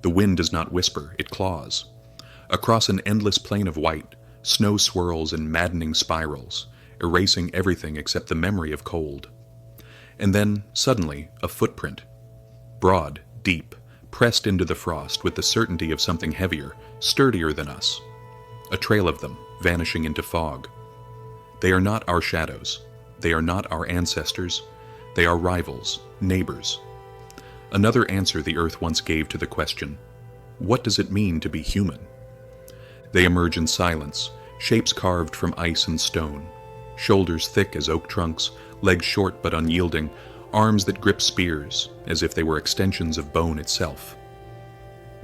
The wind does not whisper, it claws. Across an endless plain of white, snow swirls in maddening spirals, erasing everything except the memory of cold. And then, suddenly, a footprint. Broad, deep, pressed into the frost with the certainty of something heavier, sturdier than us. A trail of them, vanishing into fog. They are not our shadows. They are not our ancestors. They are rivals, neighbors. Another answer the Earth once gave to the question, what does it mean to be human? They emerge in silence, shapes carved from ice and stone, shoulders thick as oak trunks, legs short but unyielding, arms that grip spears, as if they were extensions of bone itself.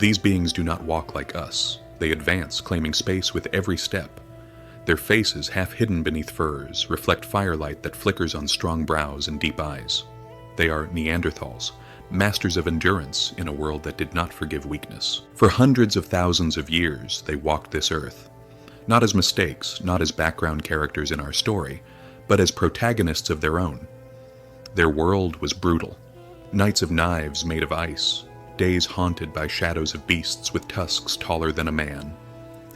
These beings do not walk like us. They advance, claiming space with every step. Their faces, half hidden beneath furs, reflect firelight that flickers on strong brows and deep eyes. They are Neanderthals, masters of endurance in a world that did not forgive weakness. For hundreds of thousands of years, they walked this earth. Not as mistakes, not as background characters in our story, but as protagonists of their own. Their world was brutal. Nights of knives made of ice, days haunted by shadows of beasts with tusks taller than a man.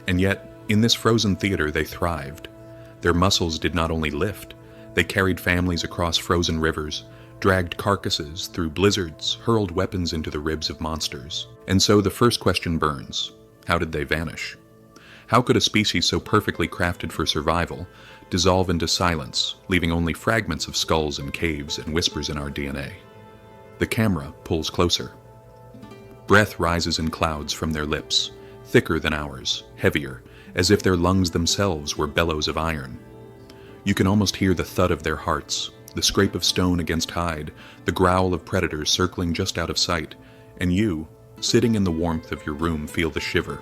And yet, in this frozen theater they thrived. Their muscles did not only lift, they carried families across frozen rivers, dragged carcasses through blizzards, hurled weapons into the ribs of monsters. And so the first question burns. How did they vanish? How could a species so perfectly crafted for survival dissolve into silence, leaving only fragments of skulls and caves and whispers in our DNA? The camera pulls closer. Breath rises in clouds from their lips, thicker than ours, heavier, as if their lungs themselves were bellows of iron. You can almost hear the thud of their hearts, the scrape of stone against hide, the growl of predators circling just out of sight, and you, sitting in the warmth of your room, feel the shiver.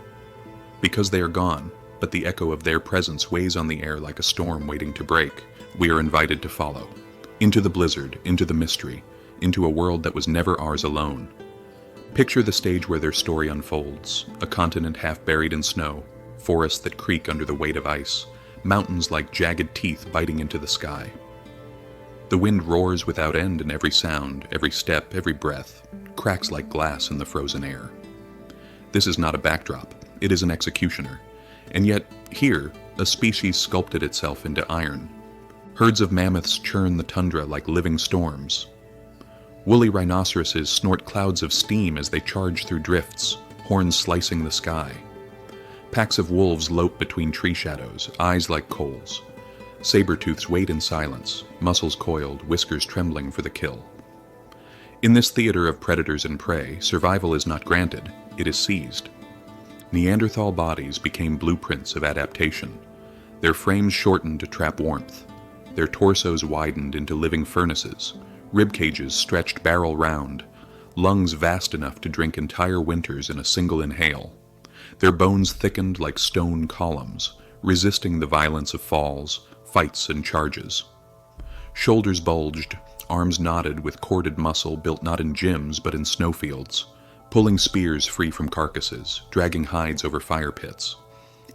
Because they are gone, but the echo of their presence weighs on the air like a storm waiting to break, we are invited to follow. Into the blizzard, into the mystery, into a world that was never ours alone. Picture the stage where their story unfolds, a continent half buried in snow, forests that creak under the weight of ice, mountains like jagged teeth biting into the sky. The wind roars without end, and every sound, every step, every breath, cracks like glass in the frozen air. This is not a backdrop, it is an executioner. And yet, here, a species sculpted itself into iron. Herds of mammoths churn the tundra like living storms. Woolly rhinoceroses snort clouds of steam as they charge through drifts, horns slicing the sky. Packs of wolves lope between tree shadows, eyes like coals. Saber-tooths wait in silence, muscles coiled, whiskers trembling for the kill. In this theater of predators and prey, survival is not granted, it is seized. Neanderthal bodies became blueprints of adaptation. Their frames shortened to trap warmth. Their torsos widened into living furnaces, rib cages stretched barrel round, lungs vast enough to drink entire winters in a single inhale. Their bones thickened like stone columns, resisting the violence of falls, fights, and charges. Shoulders bulged, arms knotted with corded muscle built not in gyms but in snowfields, pulling spears free from carcasses, dragging hides over fire pits.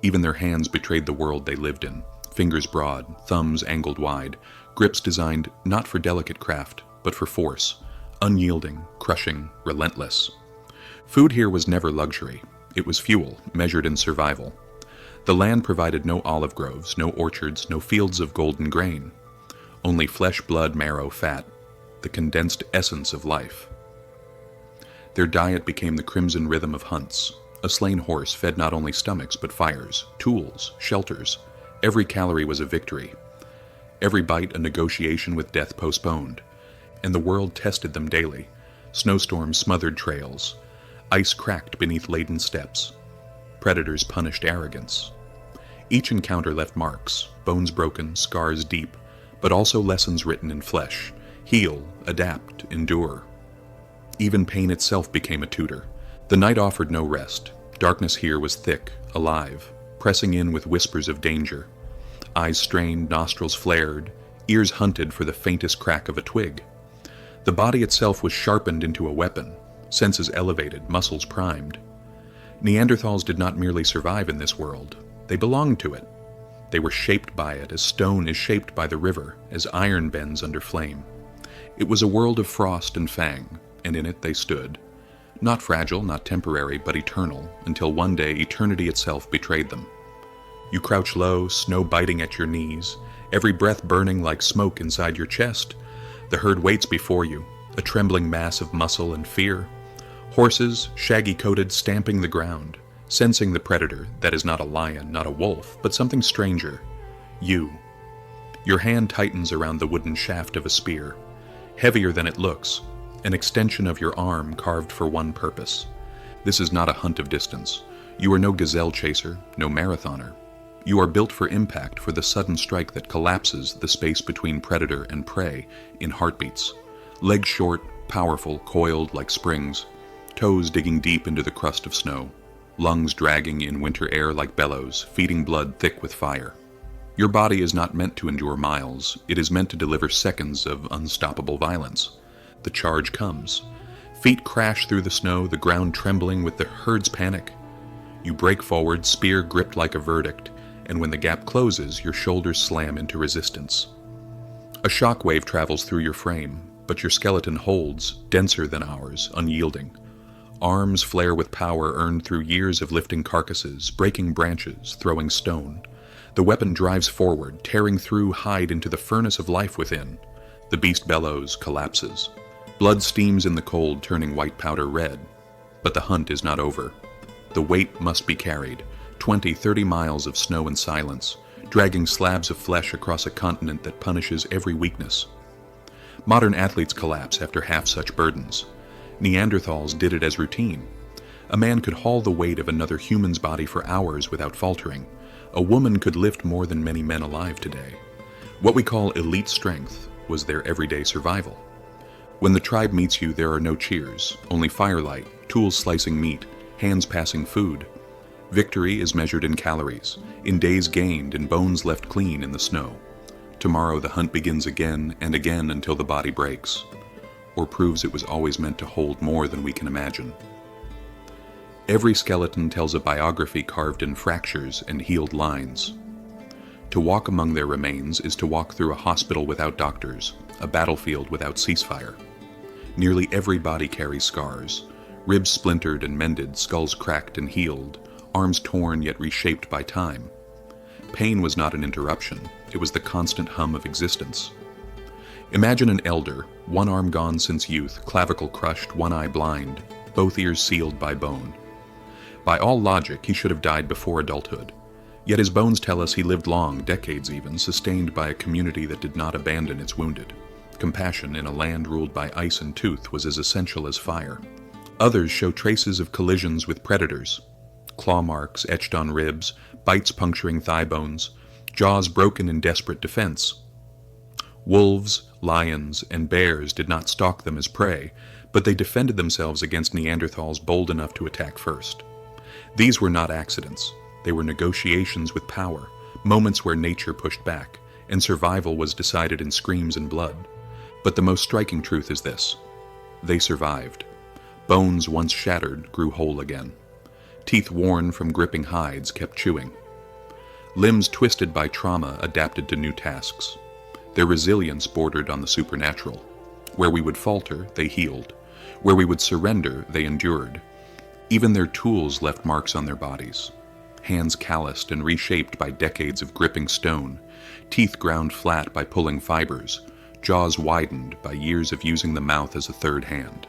Even their hands betrayed the world they lived in, fingers broad, thumbs angled wide, grips designed not for delicate craft, but for force, unyielding, crushing, relentless. Food here was never luxury. It was fuel, measured in survival. The land provided no olive groves, no orchards, no fields of golden grain. Only flesh, blood, marrow, fat, the condensed essence of life. Their diet became the crimson rhythm of hunts. A slain horse fed not only stomachs but fires, tools, shelters. Every calorie was a victory. Every bite a negotiation with death postponed. And the world tested them daily. Snowstorms smothered trails. Ice cracked beneath laden steps. Predators punished arrogance. Each encounter left marks, bones broken, scars deep, but also lessons written in flesh. Heal, adapt, endure. Even pain itself became a tutor. The night offered no rest. Darkness here was thick, alive, pressing in with whispers of danger. Eyes strained, nostrils flared, ears hunted for the faintest crack of a twig. The body itself was sharpened into a weapon, senses elevated, muscles primed. Neanderthals did not merely survive in this world. They belonged to it. They were shaped by it as stone is shaped by the river, as iron bends under flame. It was a world of frost and fang, and in it they stood. Not fragile, not temporary, but eternal, until one day eternity itself betrayed them. You crouch low, snow biting at your knees, every breath burning like smoke inside your chest. The herd waits before you, a trembling mass of muscle and fear. Horses, shaggy-coated, stamping the ground, sensing the predator that is not a lion, not a wolf, but something stranger. You. Your hand tightens around the wooden shaft of a spear, heavier than it looks, an extension of your arm carved for one purpose. This is not a hunt of distance. You are no gazelle chaser, no marathoner. You are built for impact, for the sudden strike that collapses the space between predator and prey in heartbeats. Legs short, powerful, coiled like springs, toes digging deep into the crust of snow, lungs dragging in winter air like bellows, feeding blood thick with fire. Your body is not meant to endure miles. It is meant to deliver seconds of unstoppable violence. The charge comes. Feet crash through the snow, the ground trembling with the herd's panic. You break forward, spear gripped like a verdict, and when the gap closes, your shoulders slam into resistance. A shock wave travels through your frame, but your skeleton holds, denser than ours, unyielding. Arms flare with power earned through years of lifting carcasses, breaking branches, throwing stone. The weapon drives forward, tearing through hide into the furnace of life within. The beast bellows, collapses. Blood steams in the cold, turning white powder red. But the hunt is not over. The weight must be carried, 20, 30 miles of snow and silence, dragging slabs of flesh across a continent that punishes every weakness. Modern athletes collapse after half such burdens. Neanderthals did it as routine. A man could haul the weight of another human's body for hours without faltering. A woman could lift more than many men alive today. What we call elite strength was their everyday survival. When the tribe meets you, there are no cheers, only firelight, tools slicing meat, hands passing food. Victory is measured in calories, in days gained and bones left clean in the snow. Tomorrow the hunt begins again and again until the body breaks, or proves it was always meant to hold more than we can imagine. Every skeleton tells a biography carved in fractures and healed lines. To walk among their remains is to walk through a hospital without doctors, a battlefield without ceasefire. Nearly every body carries scars, ribs splintered and mended, skulls cracked and healed, arms torn yet reshaped by time. Pain was not an interruption, it was the constant hum of existence. Imagine an elder, one arm gone since youth, clavicle crushed, one eye blind, both ears sealed by bone. By all logic, he should have died before adulthood. Yet his bones tell us he lived long, decades even, sustained by a community that did not abandon its wounded. Compassion in a land ruled by ice and tooth was as essential as fire. Others show traces of collisions with predators. Claw marks etched on ribs, bites puncturing thigh bones, jaws broken in desperate defense. Wolves, lions, and bears did not stalk them as prey, but they defended themselves against Neanderthals bold enough to attack first. These were not accidents. They were negotiations with power, moments where nature pushed back, and survival was decided in screams and blood. But the most striking truth is this: they survived. Bones once shattered grew whole again. Teeth worn from gripping hides kept chewing. Limbs twisted by trauma adapted to new tasks. Their resilience bordered on the supernatural. Where we would falter, they healed. Where we would surrender, they endured. Even their tools left marks on their bodies. Hands calloused and reshaped by decades of gripping stone, teeth ground flat by pulling fibers, jaws widened by years of using the mouth as a third hand.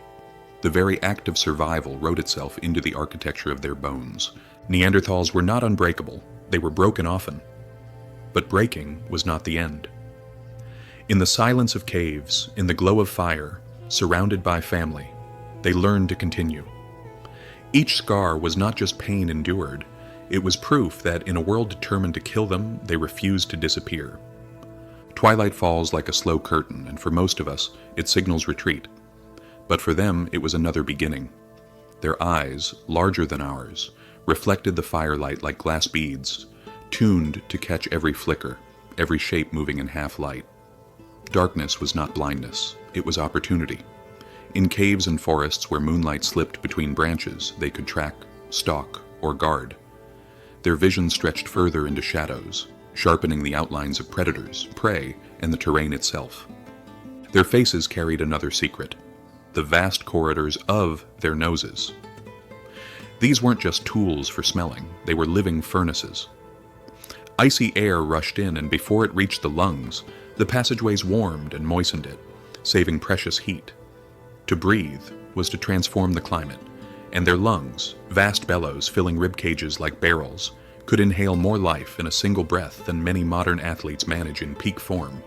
The very act of survival wrote itself into the architecture of their bones. Neanderthals were not unbreakable, they were broken often. But breaking was not the end. In the silence of caves, in the glow of fire, surrounded by family, they learned to continue. Each scar was not just pain endured, it was proof that in a world determined to kill them, they refused to disappear. Twilight falls like a slow curtain, and for most of us, it signals retreat. But for them, it was another beginning. Their eyes, larger than ours, reflected the firelight like glass beads, tuned to catch every flicker, every shape moving in half-light. Darkness was not blindness, it was opportunity. In caves and forests where moonlight slipped between branches, they could track, stalk, or guard. Their vision stretched further into shadows, sharpening the outlines of predators, prey, and the terrain itself. Their faces carried another secret. the vast corridors of their noses. These weren't just tools for smelling, they were living furnaces. Icy air rushed in, and before it reached the lungs, the passageways warmed and moistened it, saving precious heat. To breathe was to transform the climate, and their lungs, vast bellows filling rib cages like barrels, could inhale more life in a single breath than many modern athletes manage in peak form.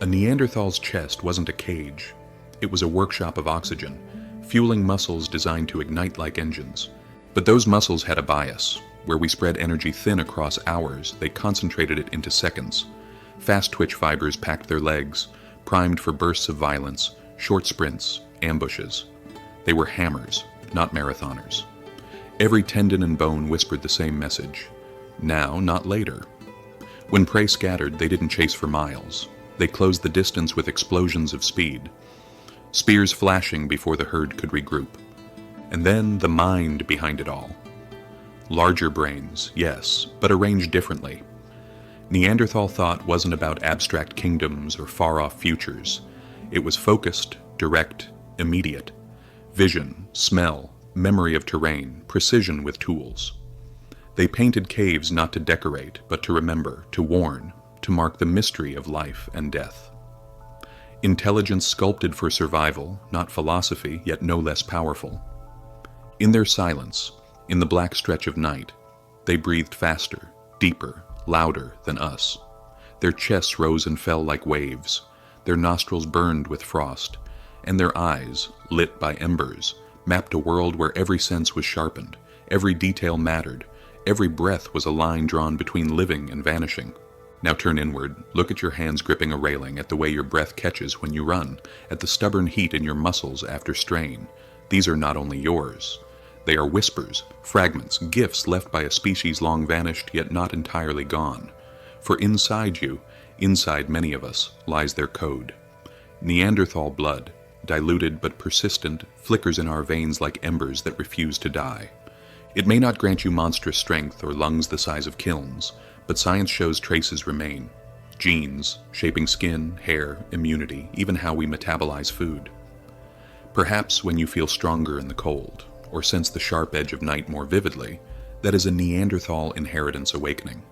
A Neanderthal's chest wasn't a cage. It was a workshop of oxygen, fueling muscles designed to ignite like engines. But those muscles had a bias. Where we spread energy thin across hours, they concentrated it into seconds. Fast twitch fibers packed their legs, primed for bursts of violence, short sprints, ambushes. They were hammers, not marathoners. Every tendon and bone whispered the same message. Now, not later. When prey scattered, they didn't chase for miles. They closed the distance with explosions of speed, spears flashing before the herd could regroup. And then the mind behind it all. Larger brains, yes, but arranged differently. Neanderthal thought wasn't about abstract kingdoms or far-off futures. It was focused, direct, immediate. Vision, smell, memory of terrain, precision with tools. They painted caves not to decorate, but to remember, to warn, to mark the mystery of life and death. Intelligence sculpted for survival, not philosophy, yet no less powerful. In their silence, in the black stretch of night, they breathed faster, deeper, louder than us. Their chests rose and fell like waves. Their nostrils burned with frost, and their eyes, lit by embers, mapped a world where every sense was sharpened, every detail mattered, every breath was a line drawn between living and vanishing. Now turn inward, look at your hands gripping a railing, at the way your breath catches when you run, at the stubborn heat in your muscles after strain. These are not only yours. They are whispers, fragments, gifts left by a species long vanished yet not entirely gone. For inside you, inside many of us, lies their code. Neanderthal blood, diluted but persistent, flickers in our veins like embers that refuse to die. It may not grant you monstrous strength or lungs the size of kilns, but science shows traces remain. Genes, shaping skin, hair, immunity, even how we metabolize food. Perhaps when you feel stronger in the cold, or sense the sharp edge of night more vividly, that is a Neanderthal inheritance awakening.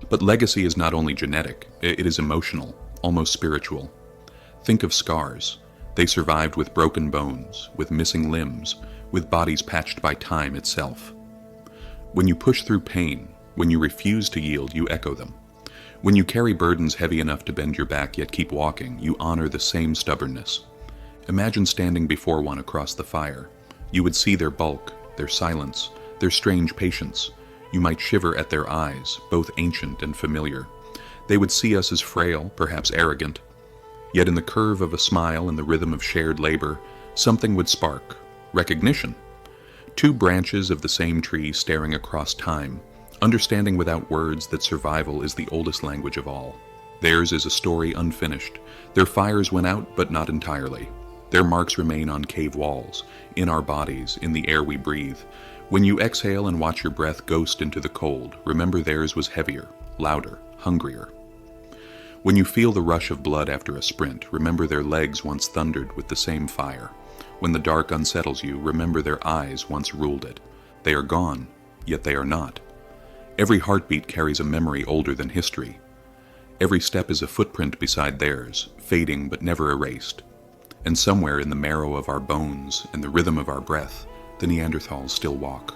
But legacy is not only genetic, it is emotional, almost spiritual. Think of scars. They survived with broken bones, with missing limbs, with bodies patched by time itself. When you push through pain, when you refuse to yield, you echo them. When you carry burdens heavy enough to bend your back yet keep walking, you honor the same stubbornness. Imagine standing before one across the fire. You would see their bulk, their silence, their strange patience. You might shiver at their eyes, both ancient and familiar. They would see us as frail, perhaps arrogant. Yet in the curve of a smile and the rhythm of shared labor, something would spark. Recognition. Two branches of the same tree staring across time, understanding without words that survival is the oldest language of all. Theirs is a story unfinished. Their fires went out, but not entirely. Their marks remain on cave walls, in our bodies, in the air we breathe. When you exhale and watch your breath ghost into the cold, remember theirs was heavier, louder, hungrier. When you feel the rush of blood after a sprint, remember their legs once thundered with the same fire. When the dark unsettles you, remember their eyes once ruled it. They are gone, yet they are not. Every heartbeat carries a memory older than history. Every step is a footprint beside theirs, fading but never erased. And somewhere in the marrow of our bones and the rhythm of our breath, the Neanderthals still walk.